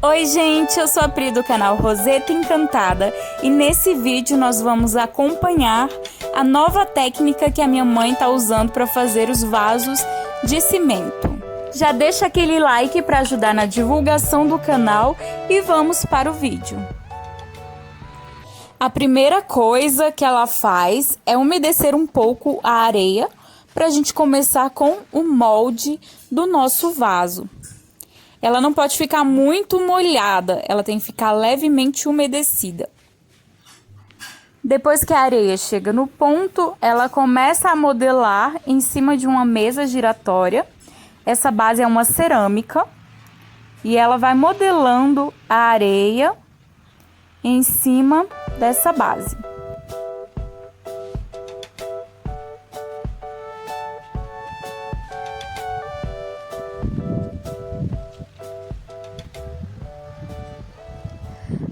Oi gente, eu sou a Pri do canal Roseta Encantada e nesse vídeo nós vamos acompanhar a nova técnica que a minha mãe está usando para fazer os vasos de cimento. Já deixa aquele like para ajudar na divulgação do canal e vamos para o vídeo. A primeira coisa que ela faz é umedecer um pouco a areia para a gente começar com o molde do nosso vaso. Ela não pode ficar muito molhada, ela tem que ficar levemente umedecida. Depois que a areia chega no ponto, ela começa a modelar em cima de uma mesa giratória. Essa base é uma cerâmica e ela vai modelando a areia em cima dessa base.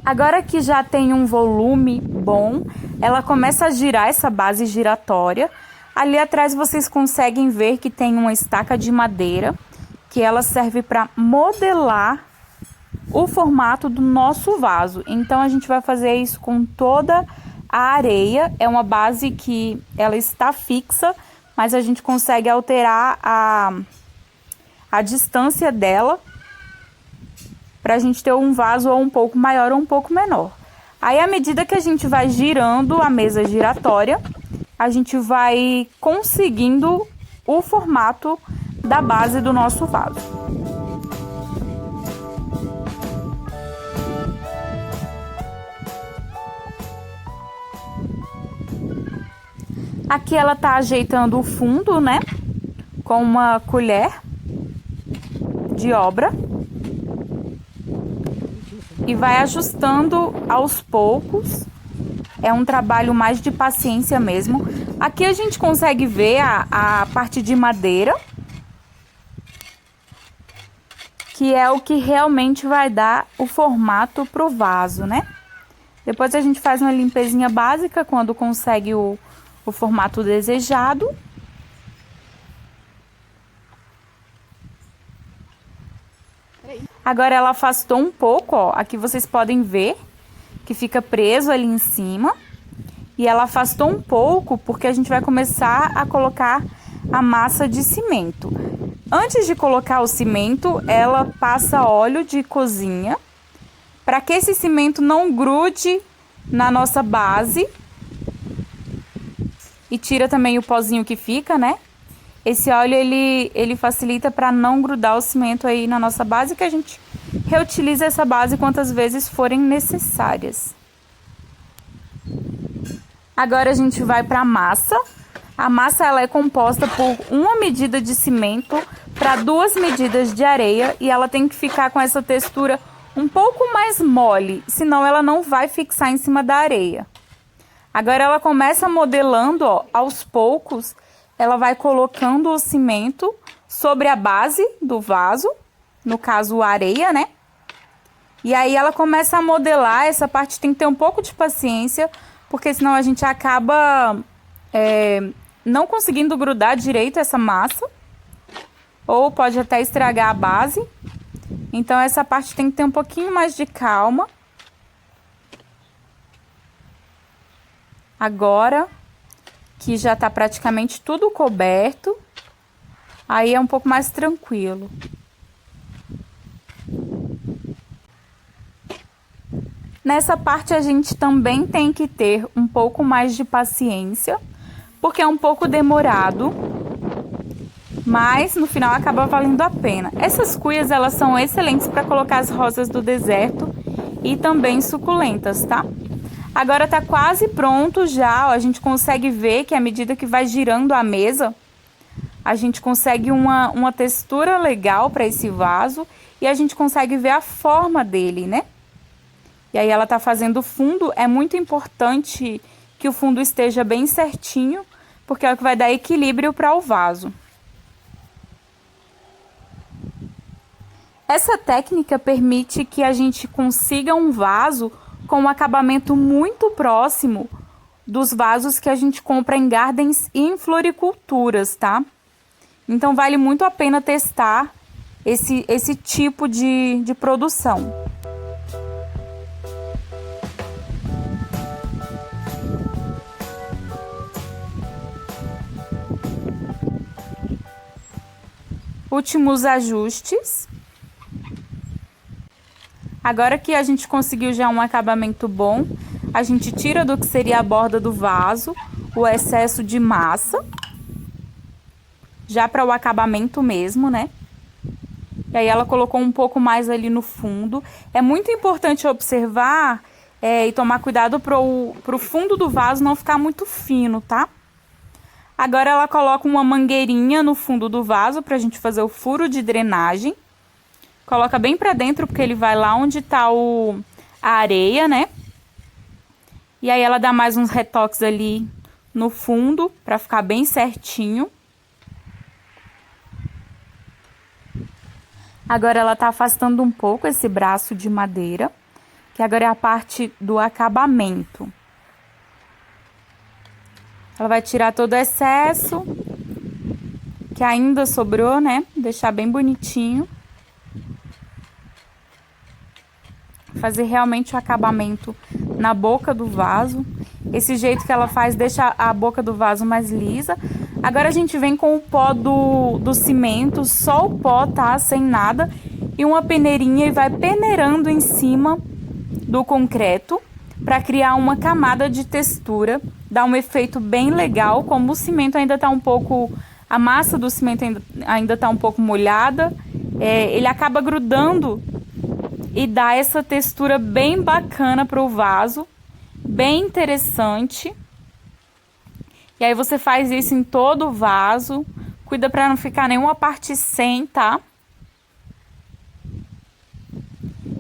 Agora que já tem um volume bom, ela começa a girar essa base giratória. Ali atrás vocês conseguem ver que tem uma estaca de madeira, que ela serve para modelar o formato do nosso vaso. Então a gente vai fazer isso com toda a areia. É uma base que ela está fixa, mas a gente consegue alterar a distância dela, para a gente ter um vaso ou um pouco maior ou um pouco menor. Aí, à medida que a gente vai girando a mesa giratória, a gente vai conseguindo o formato da base do nosso vaso. Aqui ela tá ajeitando o fundo, né? Com uma colher de obra. E vai ajustando aos poucos. É um trabalho mais de paciência mesmo. Aqui a gente consegue ver a parte de madeira, que é o que realmente vai dar o formato pro vaso, né? Depois a gente faz uma limpezinha básica quando consegue o formato desejado. Agora ela afastou um pouco, ó. Aqui vocês podem ver que fica preso ali em cima. E ela afastou um pouco porque a gente vai começar a colocar a massa de cimento. Antes de colocar o cimento, ela passa óleo de cozinha para que esse cimento não grude na nossa base. E tira também o pozinho que fica, né? Esse óleo, ele facilita para não grudar o cimento aí na nossa base, que a gente reutiliza essa base quantas vezes forem necessárias. Agora a gente vai para a massa. A massa ela é composta por uma medida de cimento para 2 medidas de areia e ela tem que ficar com essa textura um pouco mais mole, senão ela não vai fixar em cima da areia. Agora ela começa modelando, ó, aos poucos. Ela vai colocando o cimento sobre a base do vaso, no caso a areia, né? E aí ela começa a modelar, essa parte tem que ter um pouco de paciência, porque senão a gente acaba não conseguindo grudar direito essa massa, ou pode até estragar a base. Então essa parte tem que ter um pouquinho mais de calma. Agora que já tá praticamente tudo coberto, aí é um pouco mais tranquilo. Nessa parte a gente também tem que ter um pouco mais de paciência, porque é um pouco demorado, mas no final acaba valendo a pena. Essas cuias, elas são excelentes para colocar as rosas do deserto e também suculentas, tá? Agora tá quase pronto já, ó, a gente consegue ver que à medida que vai girando a mesa, a gente consegue uma textura legal para esse vaso e a gente consegue ver a forma dele, né? E aí ela tá fazendo o fundo, é muito importante que o fundo esteja bem certinho, porque é o que vai dar equilíbrio para o vaso. Essa técnica permite que a gente consiga um vaso com um acabamento muito próximo dos vasos que a gente compra em gardens e em floriculturas, tá? Então vale muito a pena testar esse tipo de produção. últimos ajustes. Agora que a gente conseguiu já um acabamento bom, a gente tira do que seria a borda do vaso o excesso de massa, já para o acabamento mesmo, né? E aí ela colocou um pouco mais ali no fundo. É muito importante observar e tomar cuidado pro fundo do vaso não ficar muito fino, tá? Agora ela coloca uma mangueirinha no fundo do vaso pra gente fazer o furo de drenagem. Coloca bem pra dentro porque ele vai lá onde tá a areia, né? E aí ela dá mais uns retoques ali no fundo pra ficar bem certinho. Agora ela tá afastando um pouco esse braço de madeira, que agora é a parte do acabamento. Ela vai tirar todo o excesso que ainda sobrou, né? Deixar bem bonitinho. Fazer realmente o acabamento na boca do vaso. Esse jeito que ela faz deixa a boca do vaso mais lisa. Agora a gente vem com o pó do cimento, só o pó, tá? Sem nada. E uma peneirinha e vai peneirando em cima do concreto para criar uma camada de textura. Dá um efeito bem legal, como o cimento ainda tá um pouco... A massa do cimento ainda tá um pouco molhada. Ele acaba grudando e dá essa textura bem bacana pro vaso. Bem interessante. E aí você faz isso em todo o vaso. Cuida para não ficar nenhuma parte sem, tá?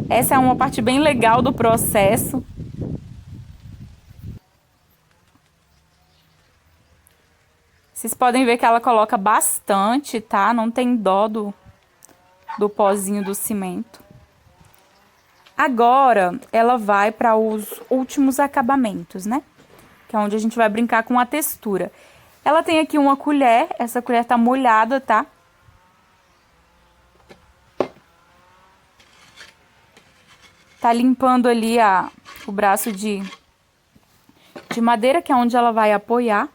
Essa é uma parte bem legal do processo. Vocês podem ver que ela coloca bastante, tá? Não tem dó do pozinho do cimento. Agora, ela vai para os últimos acabamentos, né? Que é onde a gente vai brincar com a textura. Ela tem aqui uma colher, essa colher tá molhada, tá? Tá limpando ali o braço de madeira, que é onde ela vai apoiar.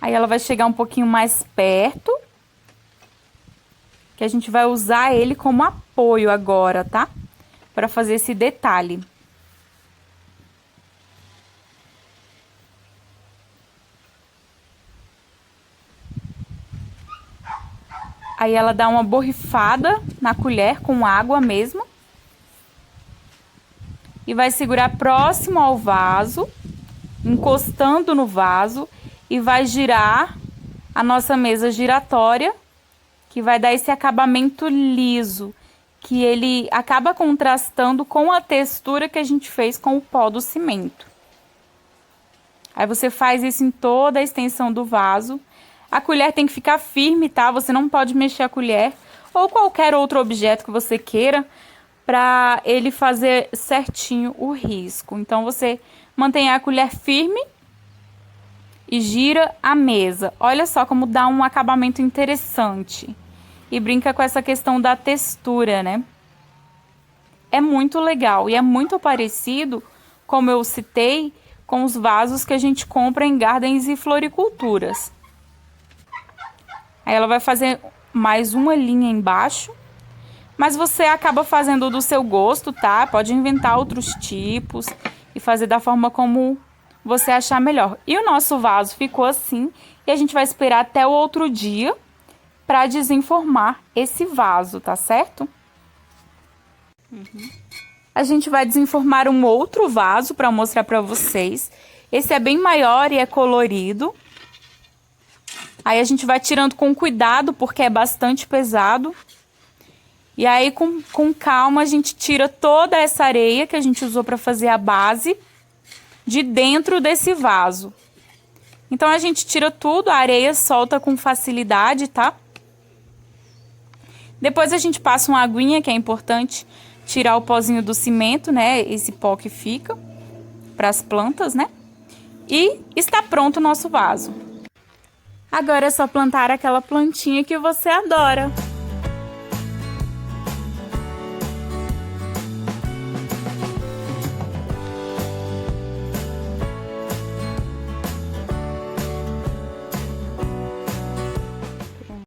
Aí ela vai chegar um pouquinho mais perto, que a gente vai usar ele como apoio agora, tá? Para fazer esse detalhe. Aí ela dá uma borrifada na colher com água mesmo. E vai segurar próximo ao vaso, encostando no vaso. E vai girar a nossa mesa giratória, que vai dar esse acabamento liso, que ele acaba contrastando com a textura que a gente fez com o pó do cimento. Aí você faz isso em toda a extensão do vaso. A colher tem que ficar firme, tá? Você não pode mexer a colher ou qualquer outro objeto que você queira para ele fazer certinho o risco. Então você mantém a colher firme e gira a mesa. Olha só como dá um acabamento interessante. E brinca com essa questão da textura, né? É muito legal e é muito parecido, como eu citei, com os vasos que a gente compra em gardens e floriculturas. Aí ela vai fazer mais uma linha embaixo, mas você acaba fazendo do seu gosto, tá? Pode inventar outros tipos e fazer da forma como você achar melhor. E o nosso vaso ficou assim, e a gente vai esperar até o outro dia para desenformar esse vaso, tá certo? A gente vai desenformar um outro vaso para mostrar para vocês. Esse é bem maior e é colorido. Aí a gente vai tirando com cuidado, porque é bastante pesado. E aí com calma a gente tira toda essa areia que a gente usou para fazer a base de dentro desse vaso. Então a gente tira tudo, a areia solta com facilidade, tá? Depois a gente passa uma aguinha, que é importante tirar o pozinho do cimento, né? Esse pó que fica para as plantas, né? E está pronto o nosso vaso. Agora é só plantar aquela plantinha que você adora.